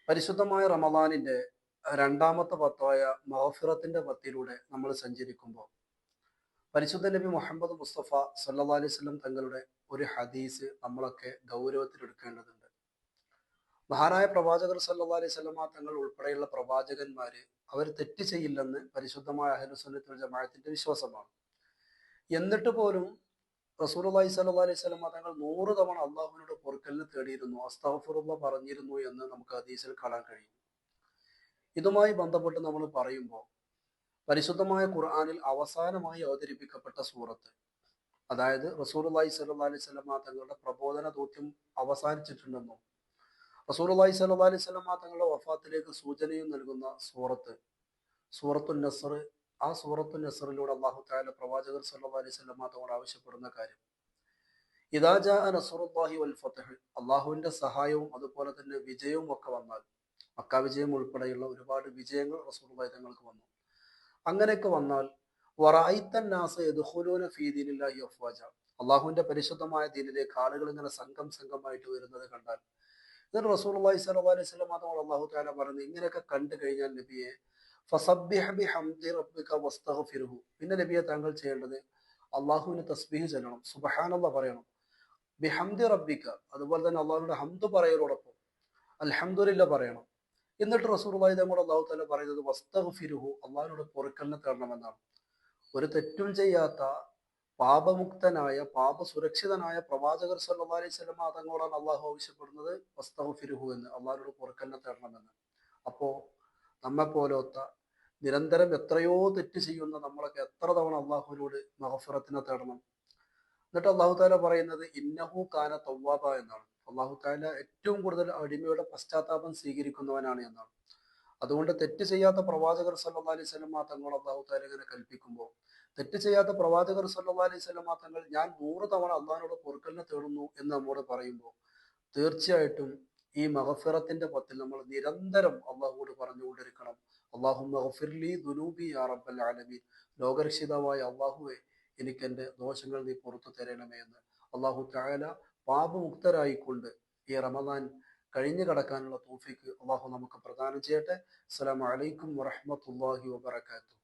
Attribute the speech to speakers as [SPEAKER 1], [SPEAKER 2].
[SPEAKER 1] പരിശുദ്ധമായ റമദാനിന്റെ രണ്ടാമത്തെ പത്തായ മഗ്ഫിറത്തിന്റെ പത്തിലൂടെ നമ്മൾ സഞ്ചരിക്കുമ്പോൾ പരിശുദ്ധ നബി മുഹമ്മദ് മുസ്തഫ സല്ലല്ലാഹു അലൈഹി വസല്ലം തങ്ങളുടെ ഒരു ഹദീസ് നമ്മളൊക്കെ ഗൗരവത്തിൽ എടുക്കേണ്ടതുണ്ട്. മഹാനായ പ്രവാചകർ സല്ലല്ലാഹു അലൈഹി വസല്ലമ തങ്ങൾ ഉൾപ്പെടെയുള്ള പ്രവാചകന്മാര് അവർ തെറ്റ് ചെയ്യില്ലെന്ന് പരിശുദ്ധമായ അഹ്ലുസുന്നത്ത് വൽ ജമാഅത്തിന്റെ വിശ്വാസമാണ്. എന്നിട്ട് പോലും റസൂലുള്ളാഹി സ്വല്ലല്ലാഹു അലൈഹി വസല്ലമ തങ്ങൾ 100 തവണ അള്ളാഹുവിനോട് പൊറുക്കലിനെ തേടിയിരുന്നു, അസ്തഗ്ഫിറുല്ലാഹ് പറഞ്ഞിരുന്നു എന്ന് നമുക്ക് ഹദീസിൽ കാണാൻ കഴിയും. ഇതുമായി ബന്ധപ്പെട്ട് നമ്മൾ പറയുമ്പോൾ പരിശുദ്ധമായ ഖുർആനിൽ അവസാനമായി അവതരിപ്പിക്കപ്പെട്ട സൂറത്ത്, അതായത് റസൂലുള്ളാഹി സ്വല്ലല്ലാഹു അലൈഹി വസല്ലമ തങ്ങളുടെ പ്രബോധന ദൗത്യം അവസാനിച്ചിട്ടുണ്ടെന്നും റസൂലുള്ളാഹി സ്വല്ലല്ലാഹു അലൈഹി വസല്ലമ തങ്ങളുടെ വഫാത്തിലേക്ക് സൂചനയും നൽകുന്ന സൂറത്ത് സൂറത്തുൻ നസ്ർ. ആ സൂറത്തുൻ നസ്റിലൂടെ അല്ലാഹു തആല പ്രവാചകർ സല്ലല്ലാഹു അലൈഹി വസല്ലമ തങ്ങളോട് ആവശ്യപ്പെടുന്ന കാര്യം, ഇദാ ജാഅ നസ്റുല്ലാഹി വൽ ഫത്ഹ്, അള്ളാഹുവിന്റെ സഹായവും അതുപോലെ തന്നെ വിജയവും ഒക്കെ വന്നാൽ, മക്ക വിജയം ഉൾപ്പെടെയുള്ള ഒരുപാട് വിജയങ്ങൾ റസൂലുള്ളാഹി തങ്ങൾക്ക് വന്നു. അങ്ങനെയൊക്കെ വന്നാൽ വറഅയ്തൻ നാസ യദ്ഖുലൂന ഫീ ദീനില്ലാഹി അഫ്വാജ, അള്ളാഹുവിന്റെ പരിശുദ്ധമായ ദീനിലേക്ക് ആളുകൾ ഇങ്ങനെ സംഘം സംഘമായിട്ട് വരുന്നത് കണ്ടാൽ, എന്നിട്ട് റസൂലുള്ളാഹി സ്വല്ലല്ലാഹു അലൈഹി വസല്ലം തങ്ങൾ അല്ലാഹു തആല പറഞ്ഞു, ഇങ്ങനെയൊക്കെ കണ്ടു കഴിഞ്ഞാൽ നബിയെ ഫസബ്ബിഹ് ബിഹംദി റബ്ബിക വസ്തഗ്ഫിർഹു, പിന്നെ നബിയെ താങ്കൾ ചെയ്യേണ്ടത് അള്ളാഹുവിന് തസ്ബീഹ് ചൊല്ലണം, സുബ്ഹാനല്ലാഹ് പറയണം, ബിഹംദി റബ്ബിക, അതുപോലെ തന്നെ അള്ളാഹുവിന്റെ ഹംദ് പറയലോടൊപ്പം അൽഹംദുലില്ലാഹ് പറയണം. എന്നിട്ട് റസൂലുള്ളാഹി തങ്ങളോട് അല്ലാഹു തആല പറയുന്നത് വസ്തഗ്ഫിർഹു, അള്ളാഹുവിനോട് പൊറുക്കലിനെ തേടണമെന്നാണ്. ഒരു തെറ്റും ചെയ്യാത്ത പാപമുക്തനായ പാപസുരക്ഷിതനായ പ്രവാചകർ സല്ലല്ലാഹു അലൈഹി വസല്ലം തങ്ങളോടാണ് അള്ളാഹു ആവശ്യപ്പെടുന്നത് വസ്തഗ്ഫിർഹു എന്ന്, അള്ളാഹുവിനോട് പൊറുക്കലിനെ തേടണമെന്ന്. അപ്പോ നമ്മെ പോലത്തെ നിരന്തരം എത്രയോ തെറ്റ് ചെയ്യുന്ന നമ്മളൊക്കെ എത്ര തവണ അള്ളാഹുവിനോട് മഗ്ഫിറത്തിനെ തേടണം? എന്നിട്ട് അള്ളാഹു താല പറയുന്നത് ഇന്നഹു കാന തവ്വാബ എന്നാണ്. അള്ളാഹു താല ഏറ്റവും കൂടുതൽ അടിമയുടെ പശ്ചാത്താപം സ്വീകരിക്കുന്നവനാണ് എന്നാണ്. അതുകൊണ്ട് തെറ്റ് ചെയ്യാത്ത പ്രവാചകർ സല്ലല്ലാഹു അലൈഹി വസല്ലമ തങ്ങൾ അള്ളാഹു താല ഇങ്ങനെ കൽപ്പിക്കുമ്പോൾ, തെറ്റ് ചെയ്യാത്ത പ്രവാചകർ സല്ലല്ലാഹു അലൈഹി വസല്ലമ തങ്ങൾ ഞാൻ 100 തവണ അള്ളാഹിനോട് പൊറുക്കലിനെ തേടുന്നു എന്ന് നമ്മോട് പറയുമ്പോൾ, തീർച്ചയായിട്ടും ഈ മഗ്ഫിറത്തിന്റെ പത്തിൽ നമ്മൾ നിരന്തരം അള്ളാഹുവോട് പറഞ്ഞുകൊണ്ടിരിക്കണം, അല്ലാഹുമ്മ ഗ്ഫിർലി ദുനൂബി യാ റബ്ബൽ ആലമീൻ, ലോകരക്ഷിതാവായ അള്ളാഹുവെ എനിക്ക് എൻ്റെ ദോഷങ്ങൾ നീ പുറത്തു തരണമേ എന്ന്. അള്ളാഹു തആല പാപമുക്തരായിക്കൊണ്ട് ഈ റമദാൻ കഴിഞ്ഞു കടക്കാനുള്ള തൗഫീക്ക് അള്ളാഹു നമുക്ക് പ്രദാനം ചെയ്യട്ടെ. അസ്സലാമു അലൈക്കും വറഹ്മത്തുള്ളാഹി വബറകാതുഹു.